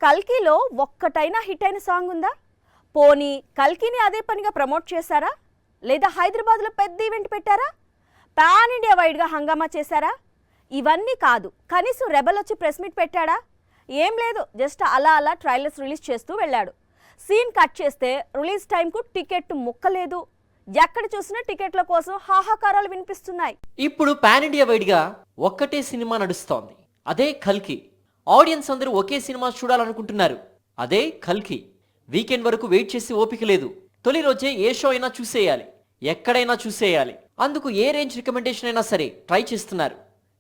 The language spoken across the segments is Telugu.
కల్కిలో ఒక్కటైనా హిట్ అయిన సాంగ్ ఉందా? పోనీ కల్కిని అదే పనిగా ప్రమోట్ చేశారా? లేదా హైదరాబాద్లో పెద్ద ఈవెంట్ పెట్టారా? పాన్ ఇండియా వైడ్గా హంగామా చేశారా? ఇవన్నీ కాదు, కనీసం రెబల్ వచ్చి ప్రెస్ మీట్ పెట్టాడా? ఏం లేదు, జస్ట్ అలా అలా ట్రైలర్స్ రిలీజ్ చేస్తూ వెళ్ళాడు. సీన్ కట్ చేస్తే రిలీజ్ టైంకు టికెట్ ముక్కలేదు. ఎక్కడ చూసినా టికెట్ల కోసం హాహాకారాలు వినిపిస్తున్నాయి. ఇప్పుడు పాన్ ఇండియా వైడ్ గా ఒక్కటే సినిమా నడుస్తోంది, అదే కల్కి. ఆడియన్స్ అందరూ ఒకే సినిమా చూడాలనుకుంటున్నారు, అదే కల్కి. వీకెండ్ వరకు వెయిట్ చేసి ఓపిక లేదు. తొలి రోజే ఏ షో అయినా చూసేయాలి, ఎక్కడైనా చూసేయాలి. అందుకు ఏ రేంజ్ రికమెండేషన్ అయినా సరే ట్రై చేస్తున్నారు,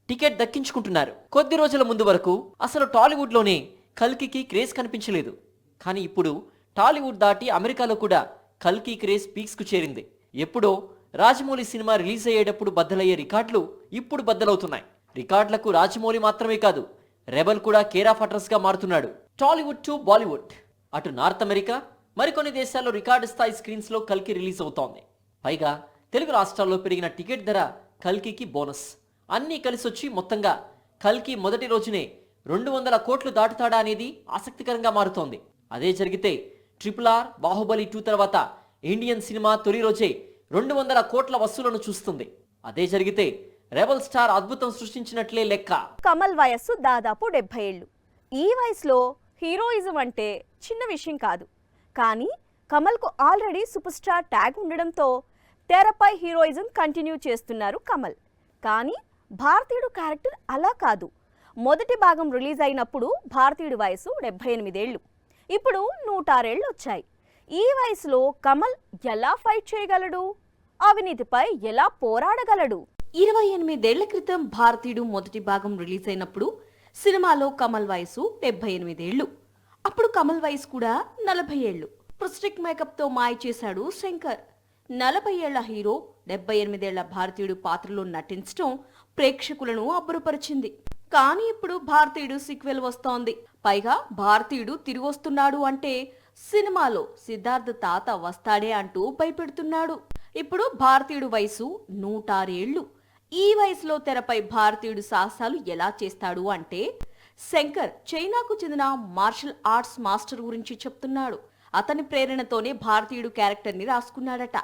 టికెట్ దక్కించుకుంటున్నారు. కొద్ది రోజుల ముందు వరకు అసలు టాలీవుడ్ లోనే కల్కికి క్రేజ్ కనిపించలేదు. కానీ ఇప్పుడు టాలీవుడ్ దాటి అమెరికాలో కూడా కల్కి క్రేజ్ పీక్స్ కు చేరింది. ఎప్పుడో రాజమౌళి సినిమా రిలీజ్ అయ్యేటప్పుడు బద్దలయ్యే రికార్డులు ఇప్పుడు బద్దలవుతున్నాయి. రికార్డులకు రాజమౌళి మాత్రమే కాదు, రెబల్ కూడా కేర్ ఆఫ్ అడ్రస్ గా మారుతున్నాడు. టాలీవుడ్ టు బాలీవుడ్, అటు నార్త్ అమెరికా మరికొన్ని దేశాల్లో రికార్డు స్థాయి స్క్రీన్స్ లో కల్కి రిలీజ్ అవుతోంది. పైగా తెలుగు రాష్ట్రాల్లో పెరిగిన టికెట్ ధర కల్కికి బోనస్. అన్నీ కలిసొచ్చి మొత్తంగా కల్కి మొదటి రోజునే 200 కోట్లు దాటుతాడా అనేది ఆసక్తికరంగా మారుతోంది. అదే జరిగితే RRR, బాహుబలి 2 తర్వాత ఇండియన్ సినిమా తొలి రోజే 200 కోట్ల వసూలను చూస్తుంది. అదే జరిగితే రెబల్ స్టార్ అద్భుతం సృష్టించినట్లే లెక్క. కమల్ వయస్సు దాదాపు 70 ఏళ్ళు. ఈ వయసులో హీరోయిజం అంటే చిన్న విషయం కాదు. కానీ కమల్కు ఆల్రెడీ సూపర్ స్టార్ ట్యాగ్ ఉండడంతో తెరపై హీరోయిజం కంటిన్యూ చేస్తున్నారు కమల్. కానీ భారతీయుడు క్యారెక్టర్ అలా కాదు. మొదటి భాగం రిలీజ్ అయినప్పుడు భారతీయుడి వయసు 78 ఏళ్ళు. ఇప్పుడు 106 ఏళ్ళు వచ్చాయి. ఈ వయసులో కమల్ ఎలా ఫైట్ చేయగలడు? అవినీతిపై ఎలా పోరాడగలడు? 28 ఏళ్ల క్రితం భారతీయుడు మొదటి భాగం రిలీజ్ అయినప్పుడు సినిమాలో కమల్ వయసు 78 ఏళ్లు. అప్పుడు కమల్ వయసు కూడా 40 ఏళ్లు. ప్రొస్టిక్ మేకప్ తో మాయ చేశాడు శంకర్. 40 ఏళ్ల హీరో 78 ఏళ్ల భారతీయుడు పాత్రలో నటించడం ప్రేక్షకులను అబ్బురపరిచింది. కానీ ఇప్పుడు భారతీయుడు సీక్వెల్ వస్తోంది. పైగా భారతీయుడు తిరిగి వస్తున్నాడు అంటే సినిమాలో సిద్ధార్థ్ తాత వస్తాడే అంటూ భయపెడుతున్నాడు. ఇప్పుడు భారతీయుడు వయసు 106 ఏళ్లు. ఈ వయసులో తెరపై భారతీయుడు సాహసాలు ఎలా చేస్తాడు అంటే శంకర్ చైనాకు చెందిన మార్షల్ ఆర్ట్స్ మాస్టర్ గురించి చెప్తున్నాడు. అతని ప్రేరణతోనే భారతీయుడు క్యారెక్టర్ ని రాసుకున్నాడట.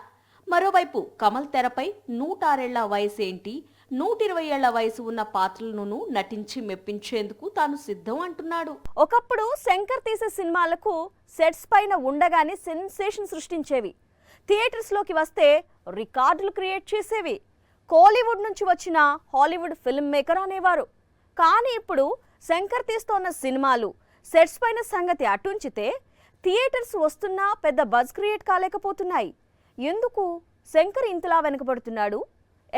మరోవైపు కమల్ తెరపై 106 ఏళ్ల వయసేంటి, 120 ఏళ్ల వయసు ఉన్న పాత్రలను నటించి మెప్పించేందుకు తాను సిద్ధం అంటున్నాడు. ఒకప్పుడు శంకర్ తీసే సినిమాలకు సెట్స్ పైన ఉండగానే సెన్సేషన్ సృష్టించేవి. థియేటర్స్ లోకి వస్తే రికార్డులు క్రియేట్ చేసేవి. కోలీవుడ్ నుంచి వచ్చిన హాలీవుడ్ ఫిల్మ్ మేకర్ అనేవారు. కానీ ఇప్పుడు శంకర్ తీస్తోన్న సినిమాలు సెట్స్ పైన సంగతి అటుంచితే థియేటర్స్ వస్తున్నా పెద్ద బజ్ క్రియేట్ కాలేకపోతున్నాయి. ఎందుకు శంకర్ ఇంతలా వెనుకబడుతున్నాడు?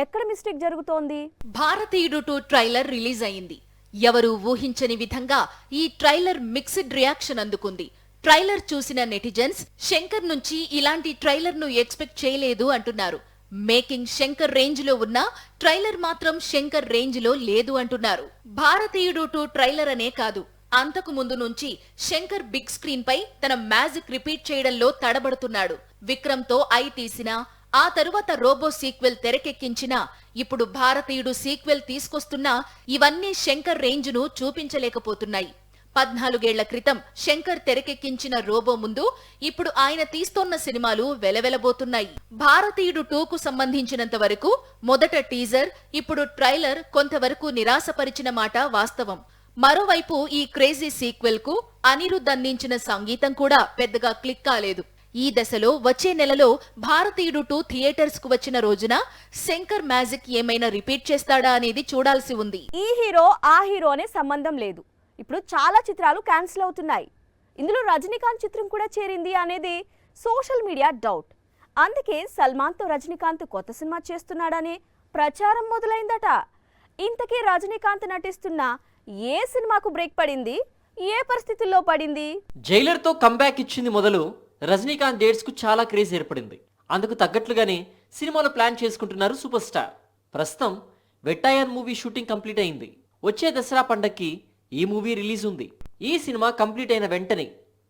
ఎక్కడ మిస్టేక్ జరుగుతోంది? భారతీయుడు 2 ట్రైలర్ రిలీజ్ అయింది. ఎవరు ఊహించని విధంగా ఈ ట్రైలర్ మిక్స్డ్ రియాక్షన్ అందుకుంది. ట్రైలర్ చూసిన నెటిజన్స్ శంకర్ నుంచి ఇలాంటి ట్రైలర్ ను ఎక్స్పెక్ట్ చేయలేదు అంటున్నారు. మేకింగ్ శంకర్ రేంజ్ లో ఉన్న ట్రైలర్ మాత్రం శంకర్ రేంజ్ లో లేదు అంటున్నారు. భారతీయుడు 2 ట్రైలర్ అనే కాదు, అంతకు ముందు నుంచి శంకర్ బిగ్ స్క్రీన్ పై తన మ్యాజిక్ రిపీట్ చేయడంలో తడబడుతున్నాడు. విక్రమ్ తో ఐ తీసినా, ఆ తరువాత రోబో సీక్వెల్ తెరకెక్కించినా, ఇప్పుడు భారతీయుడు సీక్వెల్ తీసుకొస్తున్నా ఇవన్నీ శంకర్ రేంజ్ ను చూపించలేకపోతున్నాయి. 14 ఏళ్ల క్రితం శంకర్ తెరకెక్కించిన రోబో ముందు ఇప్పుడు ఆయన తీస్తోన్న సినిమాలు వెలవెలబోతున్నాయి. భారతీయుడు 2కు సంబంధించినంత వరకు మొదట టీజర్, ఇప్పుడు ట్రైలర్ కొంతవరకు నిరాశపరిచిన మాట వాస్తవం. మరోవైపు ఈ క్రేజీ సీక్వెల్ కు అనిరుద్ధ్ అందించిన సంగీతం కూడా పెద్దగా క్లిక్ కాలేదు. ఈ దశలో వచ్చే నెలలో భారతీయుడు 2 థియేటర్స్ కు వచ్చిన రోజున శంకర్ మ్యాజిక్ ఏమైనా రిపీట్ చేస్తాడా అనేది చూడాల్సి ఉంది. ఈ హీరో ఆ హీరో అనే సంబంధం లేదు. ఇప్పుడు చాలా చిత్రాలు క్యాన్సిల్ అవుతున్నాయి. ఇందులో రజనీకాంత్ చిత్రం కూడా చేరింది అనేది సోషల్ మీడియా డౌట్. అందుకే సల్మాన్ తో రజనీకాంత్ కొత్త సినిమా చేస్తున్నాడనే ప్రచారం మొదలైందట. ఇంతకీ రజనీకాంత్ నటిస్తున్న ఏ సినిమాకు బ్రేక్ పడింది? ఏ పరిస్థితుల్లో పడింది? జైలర్ తో కంబ్యాక్ ఇచ్చింది మొదలు రజనీకాంత్ డేట్స్ కు చాలా క్రేజ్ ఏర్పడింది. అందుకు తగ్గట్లుగానే సినిమాలు ప్లాన్ చేసుకుంటున్నారు సూపర్ స్టార్. ప్రస్తుతం వెట్టాయన్ మూవీ షూటింగ్ కంప్లీట్ అయింది. వచ్చే దసరా పండక్కి ఈ మూవీ రిలీజ్ ఉంది. ఈ సినిమా కంప్లీట్ అయిన వెంటనే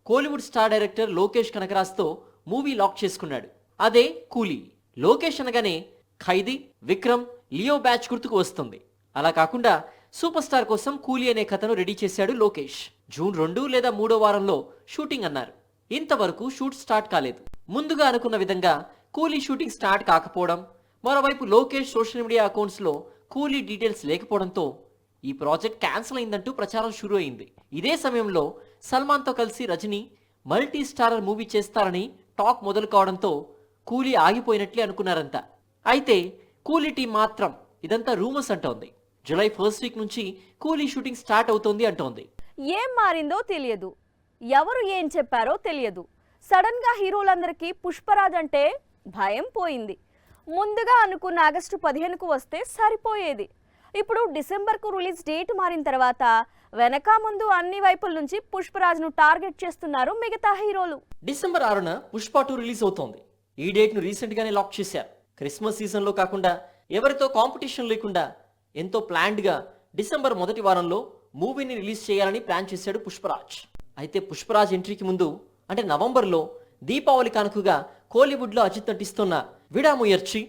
కోలీవుడ్ స్టార్ డైరెక్టర్ లోకేష్ కనకరాజ్ తో మూవీ లాక్ చేసుకున్నాడు. అదే కూలీ. లోకేష్ అనగానే ఖైదీ, విక్రమ్, లియో బ్యాచ్ గుర్తుకు వస్తుంది. అలా కాకుండా సూపర్ స్టార్ కోసం కూలీ అనే కథను రెడీ చేశాడు లోకేష్. జూన్ 2 లేదా 3వ వారంలో షూటింగ్ అన్నారు. ఇంతవరకు షూట్ స్టార్ట్ కాలేదు. ముందుగా అనుకున్న విధంగా కూలీ షూటింగ్ స్టార్ట్ కాకపోవడం, మరోవైపు లోకేష్ సోషల్ మీడియా అకౌంట్స్లో కూలీ డీటెయిల్స్ లేకపోవడంతో ఈ ప్రాజెక్ట్ క్యాన్సిల్ అయిందంటూ ప్రచారం షురూ అయింది. ఇదే సమయంలో సల్మాన్తో కలిసి రజనీ మల్టీ స్టారర్ మూవీ చేస్తారని టాక్ మొదలు కావడంతో కూలీ ఆగిపోయినట్లే అనుకున్నారంతా. అయితే కూలీ టీం మాత్రం ఇదంతా రూమర్స్ అంటోంది. జూలై 1st వీక్ నుంచి కూలీ షూటింగ్ స్టార్ట్ అవుతోంది అంటోంది. ఏం మారిందో తెలియదు, ఎవరు ఏం చెప్పారో తెలియదు. సడన్ గా హీరోలందరికీ పుష్పరాజ్ అంటే భయం పోయింది. ముందుగా అనుకున్న ఆగస్టు 15కు వస్తే సరిపోయేది. ఇప్పుడు డిసెంబర్కు రిలీజ్ డేట్ మారిన తర్వాత వెనక ముందు అన్ని వైపుల నుంచి పుష్పరాజ్ను టార్గెట్ చేస్తున్నారు మిగతా హీరోలు. డిసెంబర్ 6న పుష్ప 2 రిలీజ్ అవుతోంది. ఈ డేట్ను రీసెంట్ గానే లాక్ చేశారు. క్రిస్మస్ సీజన్లో కాకుండా ఎవరితో కాంపిటీషన్ లేకుండా ఎంతో ప్లాన్డ్గా డిసెంబర్ మొదటి వారంలో మూవీని రిలీజ్ చేయాలని ప్లాన్ చేశాడు పుష్పరాజ్. అయితే పుష్పరాజ్ ఎంట్రీకి ముందు అంటే నవంబర్లో దీపావళి కానుకగా కోలీవుడ్లో అజిత్ నటిస్తున్న విడా ముయర్చి,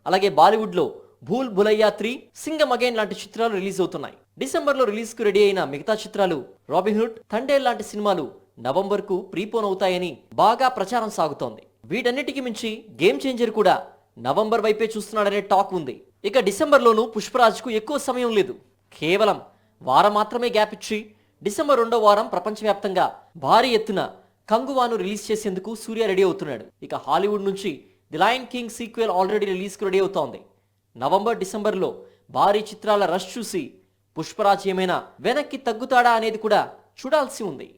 అలాగే బాలీవుడ్లో భూల్ భులయ్యా 3, సింగం అగైన్ లాంటి చిత్రాలు రిలీజ్ అవుతున్నాయి. డిసెంబర్లో రిలీజ్కు రెడీ అయిన మిగతా చిత్రాలు రాబిన్హుడ్, థండేల్ లాంటి సినిమాలు నవంబర్కు ప్రీపోన్ అవుతాయని బాగా ప్రచారం సాగుతోంది. వీటన్నిటికీ మించి గేమ్ చేంజర్ కూడా నవంబర్ వైపే చూస్తున్నాడనే టాక్ ఉంది. ఇక డిసెంబర్లోనూ పుష్పరాజ్కు ఎక్కువ సమయం లేదు. కేవలం వారం మాత్రమే గ్యాప్ ఇచ్చి డిసెంబర్ 2వ వారం ప్రపంచవ్యాప్తంగా భారీ ఎత్తున కంగువాను రిలీజ్ చేసేందుకు సూర్య రెడీ అవుతున్నాడు. ఇక హాలీవుడ్ నుంచి the Lion King sequel already రిలీజ్కు రెడీ అవుతోంది. నవంబర్ డిసెంబర్లో భారీ చిత్రాల రష్ చూసి పుష్పరాజ్ ఏమైనా వెనక్కి తగ్గుతాడా అనేది కూడా చూడాల్సి ఉంది.